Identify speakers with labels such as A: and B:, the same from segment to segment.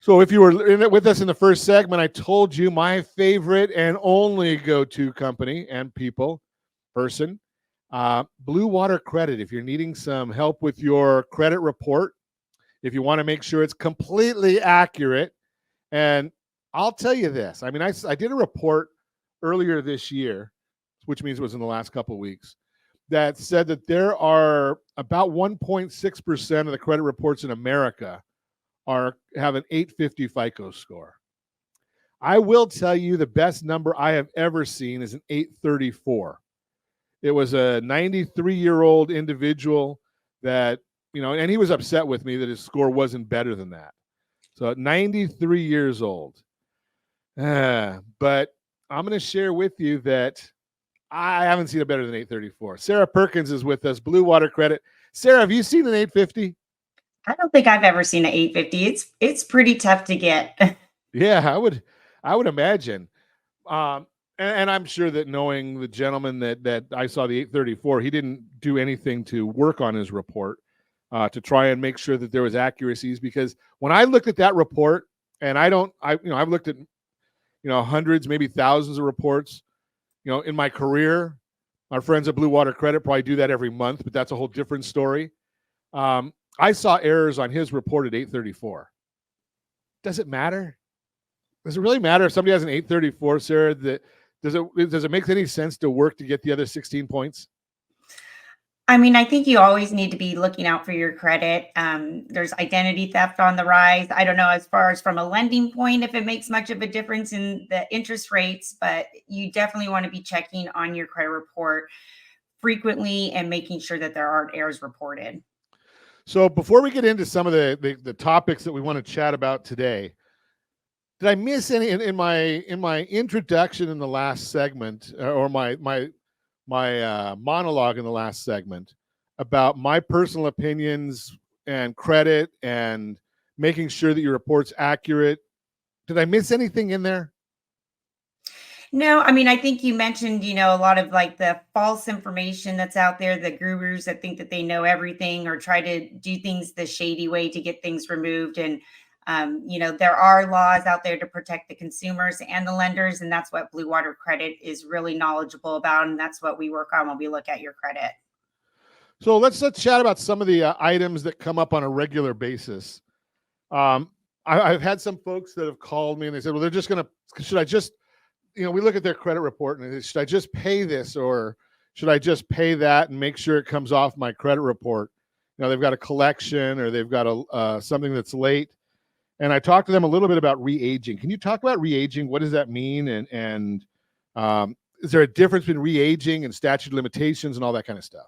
A: So if you were in it with us in the first segment, I told you my favorite and only go-to company and person, Blue Water Credit. If you're needing some help with your credit report, if you want to make sure it's completely accurate, and I'll tell you this. I mean, I did a report earlier this year, which means it was in the last couple of weeks, that said that there are about 1.6% of the credit reports in America have an 850 FICO score. I will tell you the best number I have ever seen is an 834. It was a 93-year-old individual that, and he was upset with me that his score wasn't better than that. So at 93 years old. But I'm going to share with you that I haven't seen it better than 834. Sarah Perkins is with us, Blue Water Credit. Sarah, have you seen an 850?
B: I don't think I've ever seen an 850. It's pretty tough to get.
A: Yeah, I would imagine. And I'm sure that knowing the gentleman that I saw the 834, he didn't do anything to work on his report to try and make sure that there was accuracies. Because when I looked at that report, and I've looked at hundreds, maybe thousands of reports, in my career. Our friends at Blue Water Credit probably do that every month, but that's a whole different story. I saw errors on his report at 834. Does it matter? Does it really matter if somebody has an 834, Sarah? Does it make any sense to work to get the other 16 points?
B: I mean, I think you always need to be looking out for your credit. There's identity theft on the rise. I don't know as far as from a lending point if it makes much of a difference in the interest rates, but you definitely want to be checking on your credit report frequently and making sure that there aren't errors reported.
A: So before we get into some of the topics that we want to chat about today, did I miss any in my introduction in the last segment or my monologue in the last segment about my personal opinions and credit and making sure that your report's accurate? Did I miss anything in there?
B: No, I mean, I think you mentioned, a lot of like the false information that's out there, the gurus that think that they know everything or try to do things the shady way to get things removed. And, there are laws out there to protect the consumers and the lenders. And that's what Blue Water Credit is really knowledgeable about. And that's what we work on when we look at your credit.
A: So let's chat about some of the items that come up on a regular basis. I've had some folks that have called me and they said, well, should I just, we look at their credit report and they say, should I just pay this or should I just pay that and make sure it comes off my credit report? They've got a collection or they've got something that's late. And I talked to them a little bit about re-aging. Can you talk about re-aging? What does that mean? And is there a difference between re-aging and statute of limitations and all that kind of stuff?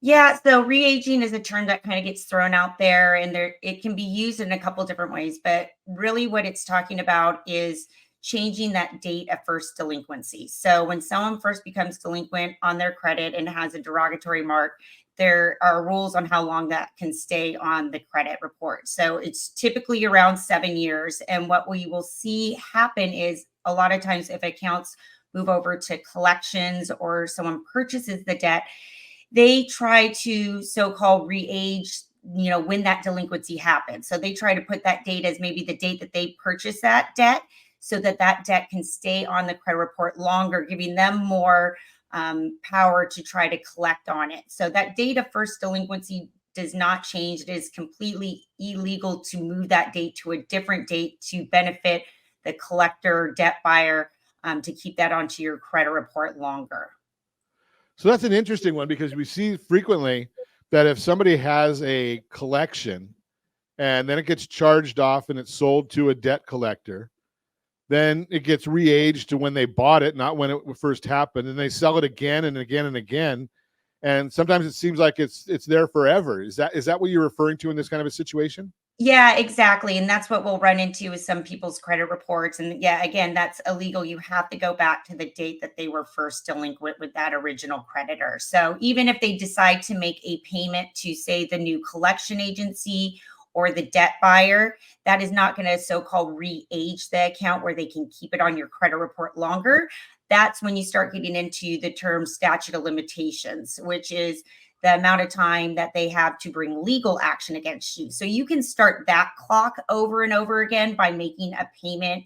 B: Yeah, so re-aging is a term that kind of gets thrown out there, and it can be used in a couple different ways. But really what it's talking about is changing that date of first delinquency. So when someone first becomes delinquent on their credit and has a derogatory mark, there are rules on how long that can stay on the credit report. So it's typically around 7 years. And what we will see happen is a lot of times if accounts move over to collections or someone purchases the debt, they try to so-called re-age, when that delinquency happens. So they try to put that date as maybe the date that they purchased that debt so that debt can stay on the credit report longer, giving them more power to try to collect on it. So that date of first delinquency does not change. It is completely illegal to move that date to a different date to benefit the collector, debt buyer, to keep that onto your credit report longer.
A: So that's an interesting one because we see frequently that if somebody has a collection and then it gets charged off and it's sold to a debt collector, then it gets re-aged to when they bought it, not when it first happened, and they sell it again and again and again. And sometimes it seems like it's there forever. Is that what you're referring to in this kind of a situation?
B: Yeah, exactly. And that's what we'll run into with some people's credit reports. And yeah, again, that's illegal. You have to go back to the date that they were first delinquent with that original creditor. So even if they decide to make a payment to, say, the new collection agency or the debt buyer, that is not going to so-called re-age the account where they can keep it on your credit report longer. That's when you start getting into the term statute of limitations, which is the amount of time that they have to bring legal action against you. So you can start that clock over and over again by making a payment,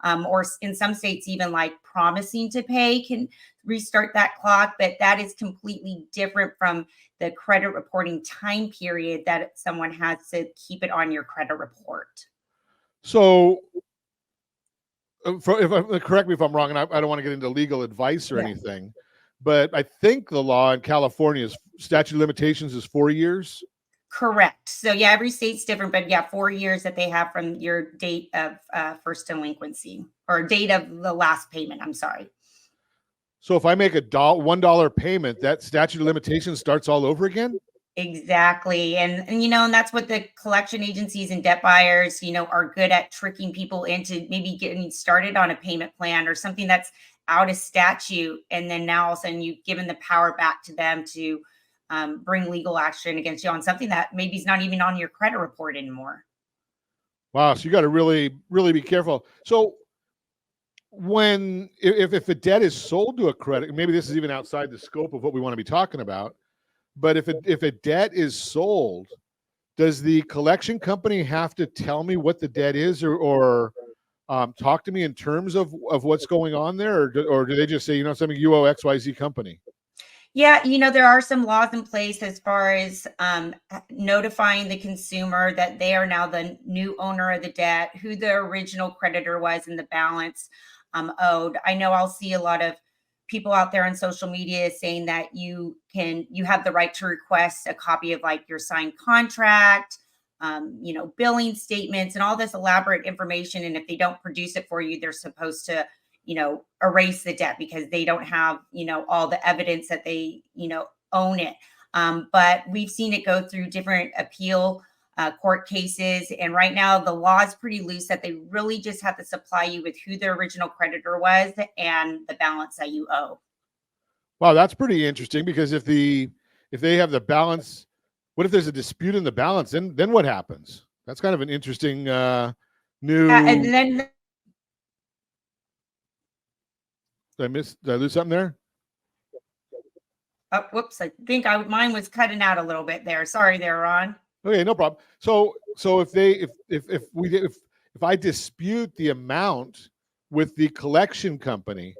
B: or in some states, even like promising to pay can restart that clock. But that is completely different from the credit reporting time period that someone has to keep it on your credit report.
A: So correct me if I'm wrong, and I don't want to get into legal advice or anything, but I think the law in California is statute of limitations is 4 years.
B: Correct. So yeah, every state's different, but yeah, 4 years that they have from your date of first delinquency, or date of the last payment. I'm sorry.
A: So if I make a $1 payment, that statute of limitations starts all over again?
B: Exactly. And you know, and that's what the collection agencies and debt buyers, you know, are good at, tricking people into maybe getting started on a payment plan or something that's out of statute. And then now all of a sudden you've given the power back to them to bring legal action against you on something that maybe is not even on your credit report anymore.
A: Wow. So you got to really, really be careful. So if a debt is sold to a credit, maybe this is even outside the scope of what we want to be talking about, but if a debt is sold, does the collection company have to tell me what the debt is, or talk to me in terms of what's going on there, or do they just say, you know, something, you owe XYZ company?
B: Yeah, you know, there are some laws in place as far as notifying the consumer that they are now the new owner of the debt, who the original creditor was, and the balance owed. I know I'll see a lot of people out there on social media saying that you have the right to request a copy of like your signed contract, you know, billing statements and all this elaborate information. And if they don't produce it for you, they're supposed to, you know, erase the debt because they don't have, you know, all the evidence that they, you know, own it. But we've seen it go through different appeal court cases. And right now the law is pretty loose that they really just have to supply you with who the original creditor was and the balance that you owe.
A: Wow, that's pretty interesting, because if they have the balance, what if there's a dispute in the balance? Then what happens? That's kind of an interesting new.
B: And then
A: Did I lose something there?
B: oh, whoops! I think mine was cutting out a little bit there. Sorry, there, Ron.
A: Okay, no problem. So if I dispute the amount with the collection company,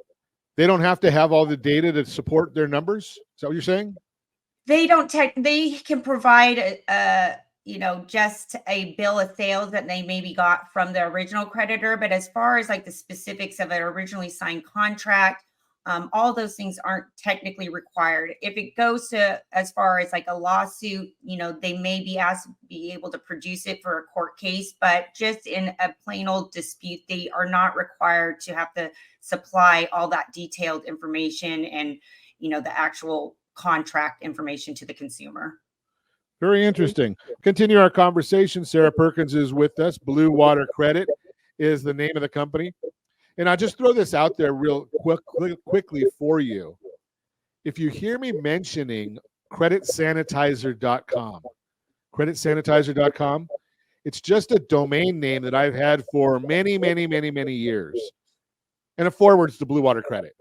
A: they don't have to have all the data to support their numbers? Is that what you're saying?
B: They can provide you know, just a bill of sales that they maybe got from the original creditor. But as far as like the specifics of an originally signed contract, all those things aren't technically required. If it goes to as far as like a lawsuit, you know, they may be asked to be able to produce it for a court case, but just in a plain old dispute, they are not required to have to supply all that detailed information and, you know, the actual contract information to the consumer.
A: Very interesting. Continue our conversation. Sarah Perkins is with us. Blue Water Credit is the name of the company. And I'll just throw this out there real quickly for you. If you hear me mentioning creditsanitizer.com, creditsanitizer.com, it's just a domain name that I've had for many, many, many, many years. And it forwards to Blue Water Credit.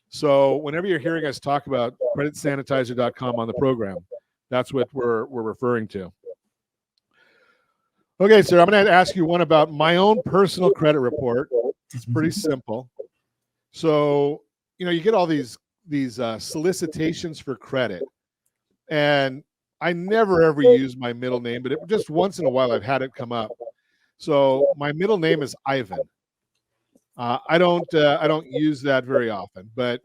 A: So whenever you're hearing us talk about creditsanitizer.com on the program, that's what we're referring to. Okay, sir, I'm going to ask you one about my own personal credit report. It's pretty simple. So, you know, you get all these solicitations for credit, and I never ever use my middle name, but just once in a while I've had it come up. So my middle name is Ivan. I don't use that very often, but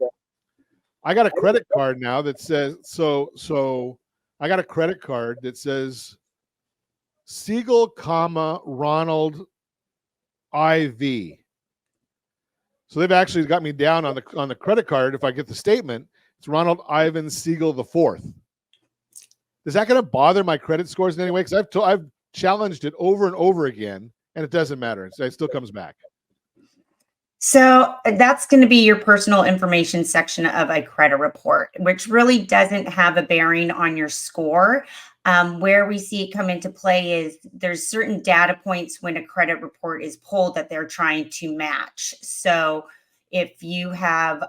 A: I got a credit card now that says so. I got a credit card that says Siegel, Ronald IV. So they've actually got me down on the credit card. If I get the statement, it's Ronald Ivan Siegel IV. Is that going to bother my credit scores in any way? Because I've challenged it over and over again, and it doesn't matter. It still comes back.
B: So that's going to be your personal information section of a credit report, which really doesn't have a bearing on your score. Where we see it come into play is there's certain data points when a credit report is pulled that they're trying to match. So if you have,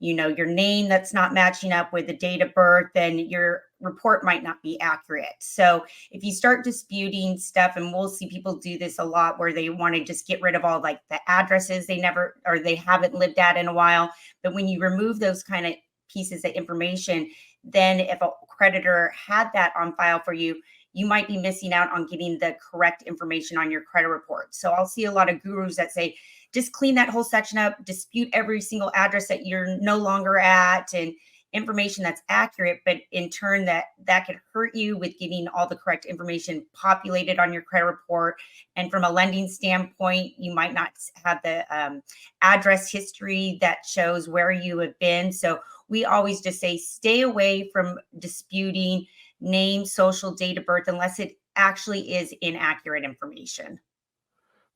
B: your name that's not matching up with the date of birth, then your report might not be accurate. So if you start disputing stuff, and we'll see people do this a lot where they want to just get rid of all like the addresses they never or they haven't lived at in a while. But when you remove those kind of pieces of information, then if a creditor had that on file for you, you might be missing out on getting the correct information on your credit report. So I'll see a lot of gurus that say, just clean that whole section up, dispute every single address that you're no longer at, and information that's accurate. But in turn, that could hurt you with getting all the correct information populated on your credit report. And from a lending standpoint, you might not have the address history that shows where you have been. So we always just say, stay away from disputing name, social, date of birth, unless it actually is inaccurate information.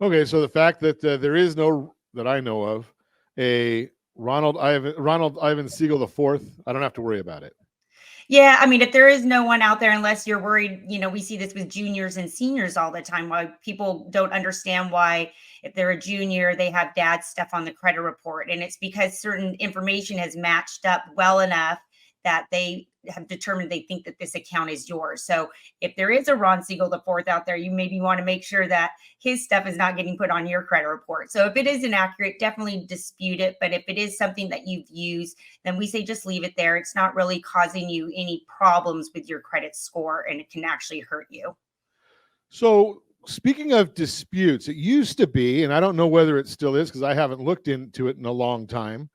A: Okay, so the fact that there is no, that I know of, a Ronald Ivan Siegel IV, I don't have to worry about it.
B: Yeah, I mean, if there is no one out there, unless you're worried, we see this with juniors and seniors all the time, why people don't understand why if they're a junior, they have dad's stuff on the credit report. And it's because certain information has matched up well enough that they have determined they think that this account is yours. So if there is a Ron Siegel IV out there, you maybe want to make sure that his stuff is not getting put on your credit report. So if it is inaccurate, definitely dispute it. But if it is something that you've used, then we say just leave it there. It's not really causing you any problems with your credit score, and it can actually hurt you.
A: So speaking of disputes, it used to be, and I don't know whether it still is because I haven't looked into it in a long time,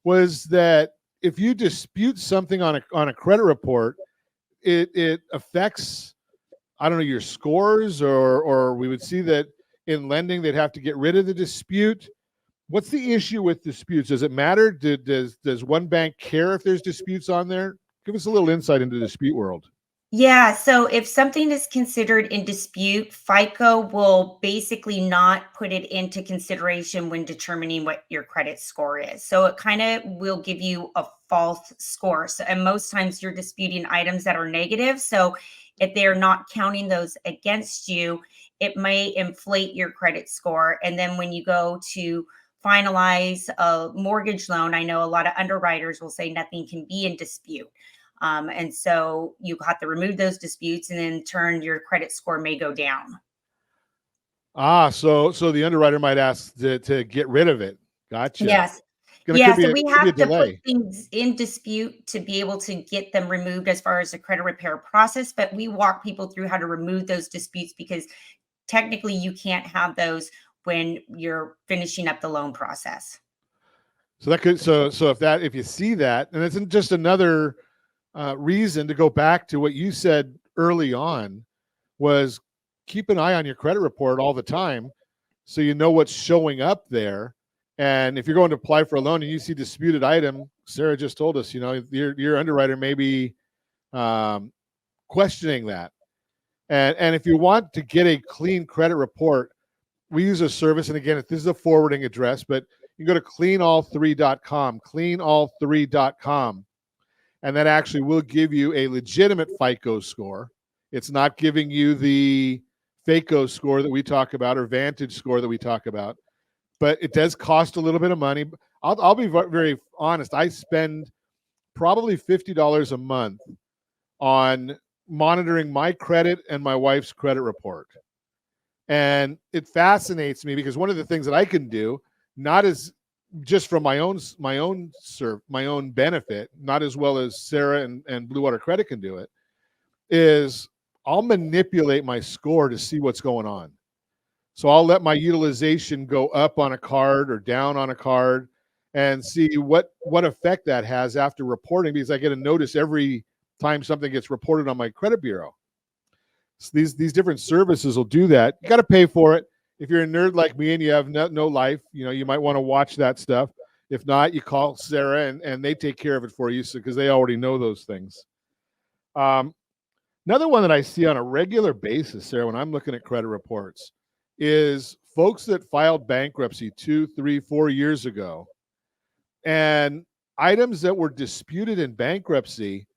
A: was that if you dispute something on a credit report, it affects, I don't know, your scores, or we would see that in lending they'd have to get rid of the dispute. What's the issue with disputes? Does it matter? Does one bank care if there's disputes on there? Give us a little insight into the dispute world.
B: Yeah. So if something is considered in dispute, FICO will basically not put it into consideration when determining what your credit score is. So it kind of will give you a false score. So, and most times you're disputing items that are negative. So if they're not counting those against you, it may inflate your credit score. And then when you go to finalize a mortgage loan, I know a lot of underwriters will say nothing can be in dispute. And so you have to remove those disputes, and in turn, your credit score may go down.
A: So the underwriter might ask to get rid of it. Gotcha.
B: Yes. Yeah. So we have to put things in dispute to be able to get them removed as far as the credit repair process. But we walk people through how to remove those disputes, because technically you can't have those when you're finishing up the loan process.
A: So that could, so if you see that, and it's just another reason to go back to what you said early on, was keep an eye on your credit report all the time so you know what's showing up there. And if you're going to apply for a loan and you see disputed item, Sarah just told us, your underwriter may be questioning that. And if you want to get a clean credit report, we use a service. And again, if this is a forwarding address, but you can go to cleanall3.com, cleanall3.com. And that actually will give you a legitimate FICO score. It's not giving you the FACO score that we talk about, or Vantage score that we talk about. But it does cost a little bit of money. I'll be very honest. I spend probably $50 a month on monitoring my credit and my wife's credit report. And it fascinates me because one of the things that I can do, not as just from my own benefit, not as well as Sarah and Blue Water Credit can do it, is I'll manipulate my score to see what's going on. So I'll let my utilization go up on a card or down on a card and see what effect that has after reporting, because I get a notice every time something gets reported on my credit bureau. So these different services will do that. You got to pay for it. If you're a nerd like me and you have no life, you might want to watch that stuff. If not, you call Sarah and they take care of it for you, because they already know those things. Another one that I see on a regular basis, Sarah, when I'm looking at credit reports, is folks that filed bankruptcy 2, 3, 4 years ago, and items that were disputed in bankruptcy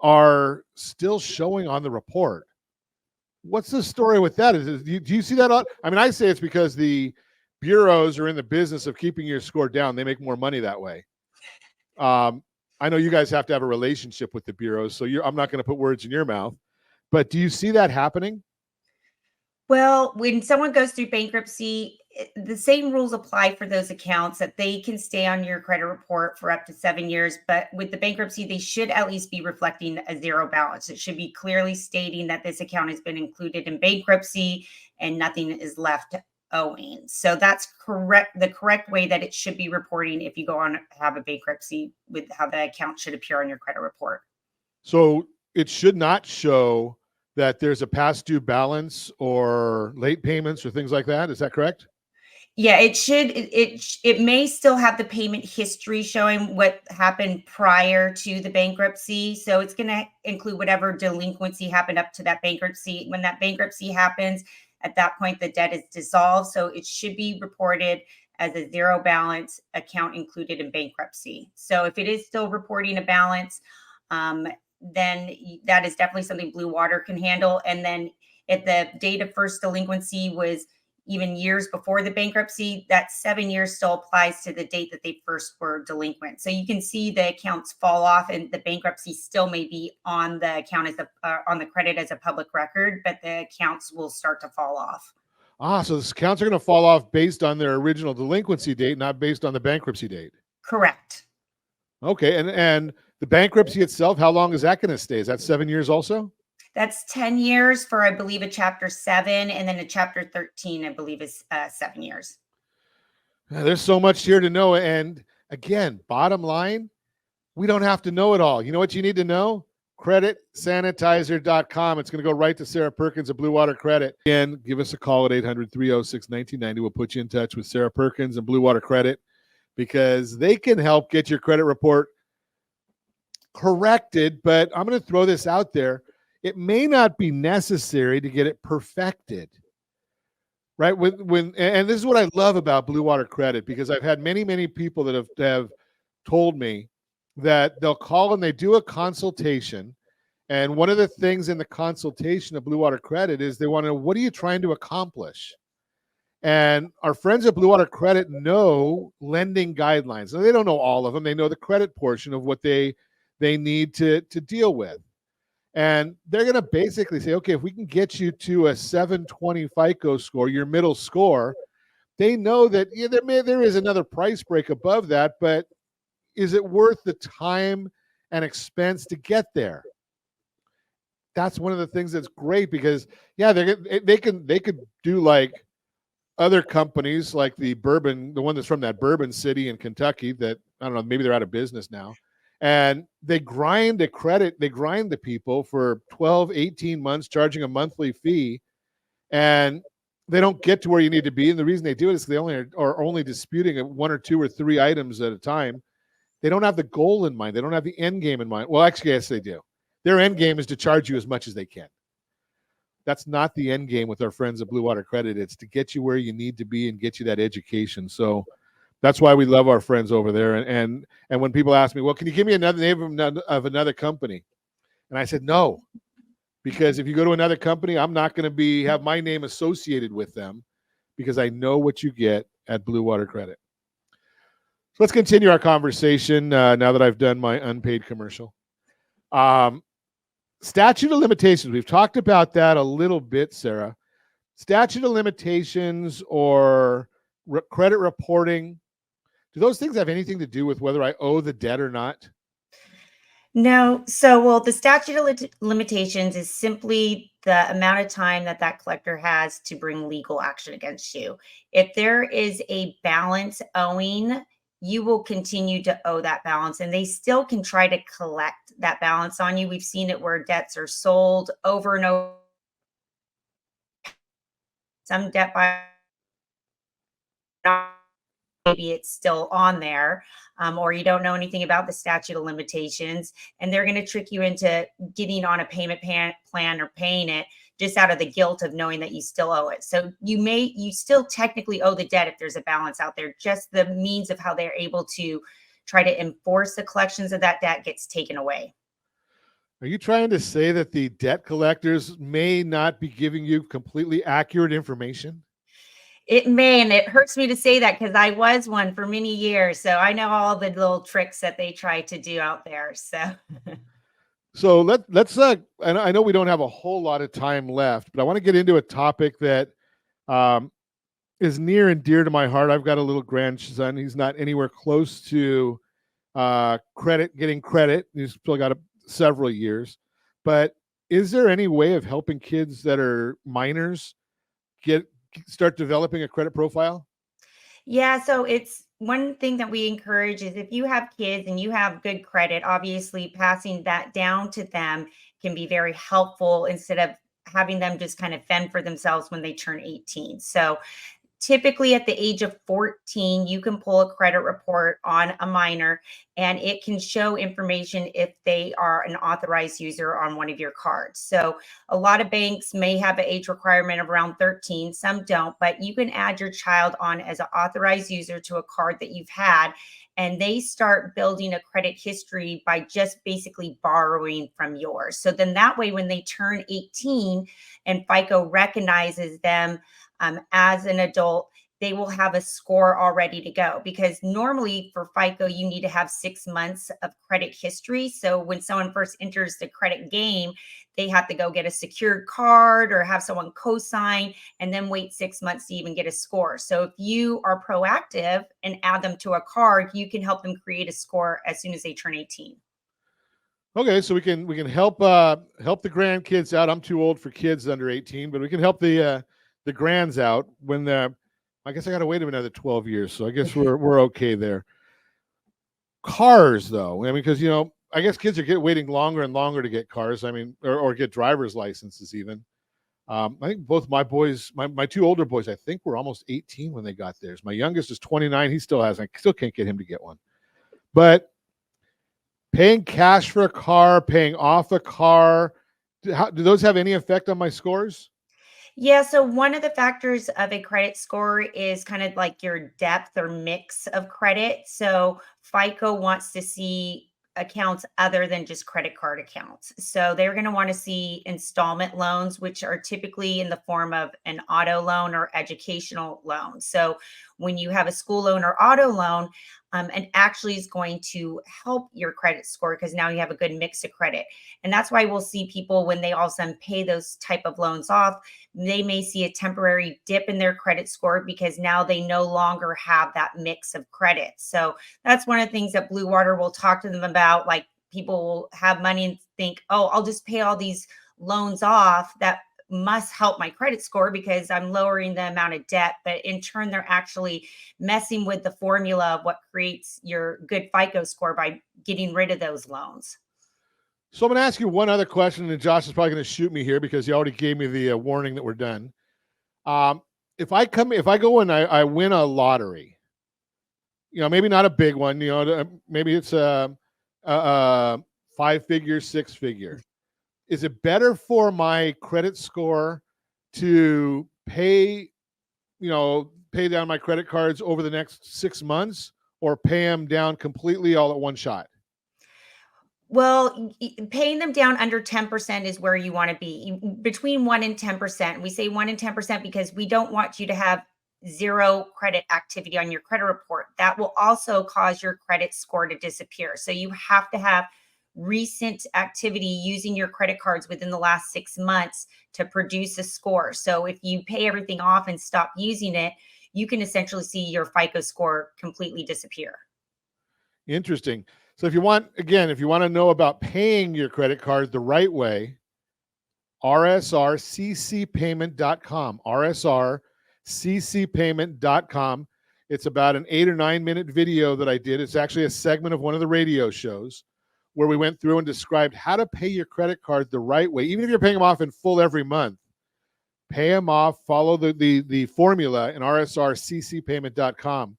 A: are still showing on the report. What's the story with that? Do you see that? I mean, I say it's because the bureaus are in the business of keeping your score down. They make more money that way. I know you guys have to have a relationship with the bureaus, so I'm not going to put words in your mouth. But do you see that happening?
B: Well, when someone goes through bankruptcy, the same rules apply for those accounts, that they can stay on your credit report for up to 7 years. But with the bankruptcy, they should at least be reflecting a zero balance. It should be clearly stating that this account has been included in bankruptcy and nothing is left owing. So that's correct. The correct way that it should be reporting if you go on to have a bankruptcy, with how the account should appear on your credit report.
A: So it should not show that there's a past due balance or late payments or things like that. Is that correct?
B: Yeah, it should. It may still have the payment history showing what happened prior to the bankruptcy. So it's going to include whatever delinquency happened up to that bankruptcy. When that bankruptcy happens, at that point, the debt is dissolved. So it should be reported as a zero balance account included in bankruptcy. So if it is still reporting a balance, then that is definitely something Blue Water can handle. And then if the date of first delinquency was even years before the bankruptcy, that 7 years still applies to the date that they first were delinquent. So you can see the accounts fall off, and the bankruptcy still may be on the account as on the credit as a public record, but the accounts will start to fall off.
A: So the accounts are going to fall off based on their original delinquency date, not based on the bankruptcy date.
B: Correct.
A: Okay, and the bankruptcy itself, how long is that going to stay? Is that 7 years also?
B: That's 10 years for, I believe, a Chapter 7, and then a Chapter 13, I believe, is 7 years.
A: There's so much here to know. And again, bottom line, we don't have to know it all. You know what you need to know? CreditSanitizer.com. It's going to go right to Sarah Perkins of Blue Water Credit. Again, give us a call at 800-306-1990. We'll put you in touch with Sarah Perkins and Blue Water Credit, because they can help get your credit report corrected. But I'm going to throw this out there. It may not be necessary to get it perfected, right? And this is what I love about Blue Water Credit, because I've had many people that have told me that they'll call and they do a consultation. And one of the things in the consultation of Blue Water Credit is they want to know, what are you trying to accomplish? And our friends at Blue Water Credit know lending guidelines. Now, they don't know all of them. They know the credit portion of what they need to deal with. And they're going to basically say, okay, if we can get you to a 720 FICO score, your middle score, they know that there is another price break above that, but is it worth the time and expense to get there? That's one of the things that's great, because they could do like other companies, like the one that's from that bourbon city in Kentucky that, I don't know, maybe they're out of business now. And they grind the people for 12, 18 months, charging a monthly fee, and they don't get to where you need to be. And the reason they do it is they are only disputing 1 or 2 or 3 items at a time. They don't have the goal in mind. They don't have the end game in mind. Well, actually, yes, they do. Their end game is to charge you as much as they can. That's not the end game with our friends at Blue Water Credit. It's to get you where you need to be and get you that education. So that's why we love our friends over there. And when people ask me, well, can you give me another name of another company? And I said, no, because if you go to another company, I'm not going to have my name associated with them, because I know what you get at Blue Water Credit. So let's continue our conversation now that I've done my unpaid commercial. Statute of limitations. We've talked about that a little bit, Sarah. Statute of limitations or credit reporting. Do those things have anything to do with whether I owe the debt or not?
B: No. So, the statute of limitations is simply the amount of time that collector has to bring legal action against you. If there is a balance owing, you will continue to owe that balance, and they still can try to collect that balance on you. We've seen it where debts are sold over and over. Some debt by maybe it's still on there, or you don't know anything about the statute of limitations, and they're going to trick you into getting on a payment plan or paying it just out of the guilt of knowing that you still owe it. So you still technically owe the debt if there's a balance out there. Just the means of how they're able to try to enforce the collections of that debt gets taken away.
A: Are you trying to say that the debt collectors may not be giving you completely accurate information?
B: It may, and it hurts me to say that because I was one for many years. So I know all the little tricks that they try to do out there. So
A: So let's and I know we don't have a whole lot of time left, but I want to get into a topic that um, is near and dear to my heart. I've got a little grandson. He's not anywhere close to getting credit. He's still got several years. But is there any way of helping kids that are minors start developing a credit profile?
B: yeah, so it's one thing that we encourage is if you have kids and you have good credit, obviously passing that down to them can be very helpful instead of having them just kind of fend for themselves when they turn 18. So typically at the age of 14, you can pull a credit report on a minor and it can show information if they are an authorized user on one of your cards. So a lot of banks may have an age requirement of around 13, some don't, but you can add your child on as an authorized user to a card that you've had, and they start building a credit history by just basically borrowing from yours. So then that way, when they turn 18 and FICO recognizes them as an adult, they will have a score all ready to go. Because normally for FICO, you need to have 6 months of credit history. So when someone first enters the credit game, they have to go get a secured card or have someone co-sign and then wait 6 months to even get a score. So if you are proactive and add them to a card, you can help them create a score as soon as they turn 18.
A: Okay, so we can help help the grandkids out. I'm too old for kids under 18, but we can help the grands out when I guess I got to wait another 12 years. So I guess we're okay there. Cars, though, I mean, because I guess kids are waiting longer and longer to get cars. I mean, or get driver's licenses even. I think both my boys, my two older boys, I think were almost 18 when they got theirs. My youngest is 29. He still hasn't. I still can't get him to get one. But paying cash for a car, paying off a car, do those have any effect on my scores?
B: Yeah, so one of the factors of a credit score is kind of like your depth or mix of credit. So FICO wants to see accounts other than just credit card accounts. So they're going to want to see installment loans, which are typically in the form of an auto loan or educational loan. So when you have a school loan or auto loan, and actually is going to help your credit score because now you have a good mix of credit. And that's why we'll see people when they all of a sudden pay those type of loans off, they may see a temporary dip in their credit score because now they no longer have that mix of credit. So that's one of the things that Blue Water will talk to them about. Like people will have money and think, oh, I'll just pay all these loans off. That must help my credit score because I'm lowering the amount of debt. But in turn, they're actually messing with the formula of what creates your good FICO score by getting rid of those loans.
A: So I'm going to ask you one other question, and Josh is probably going to shoot me here because he already gave me the warning that we're done. If I go and I win a lottery, maybe not a big one, maybe it's a 5-figure, 6-figure. Is it better for my credit score to pay down my credit cards over the next 6 months or pay them down completely all at one shot?
B: Well, paying them down under 10% is where you want to be, between 1 and 10%. We say 1 and 10% because we don't want you to have zero credit activity on your credit report. That will also cause your credit score to disappear. So you have to have recent activity using your credit cards within the last 6 months to produce a score. So if you pay everything off and stop using it, you can essentially see your FICO score completely disappear.
A: Interesting. So if you want to know about paying your credit cards the right way, rsrccpayment.com, rsrccpayment.com. It's about an 8 or 9 minute video that I did. It's actually a segment of one of the radio shows where we went through and described how to pay your credit card the right way. Even if you're paying them off in full every month, pay them off, follow the formula in rsrccpayment.com,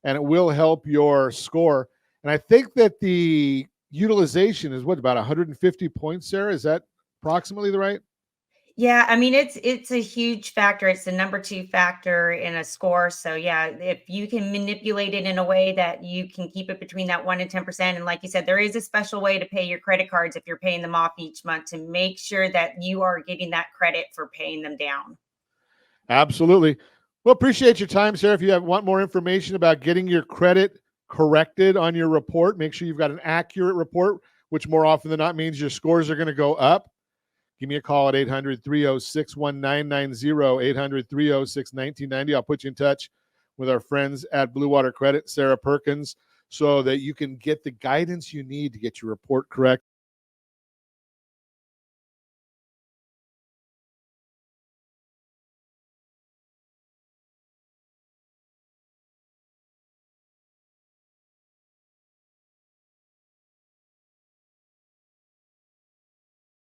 A: and it will help your score. And I think that the utilization is about 150 points, Sarah? Is that approximately the right?
B: Yeah, I mean, it's a huge factor. It's the number 2 factor in a score. So yeah, if you can manipulate it in a way that you can keep it between that 1 and 10%. And like you said, there is a special way to pay your credit cards if you're paying them off each month to make sure that you are getting that credit for paying them down.
A: Absolutely. Well, appreciate your time, Sarah. If you want more information about getting your credit corrected on your report, make sure you've got an accurate report, which more often than not means your scores are going to go up. Give me a call at 800-306-1990, 800-306-1990. I'll put you in touch with our friends at Blue Water Credit, Sarah Perkins, so that you can get the guidance you need to get your report correct.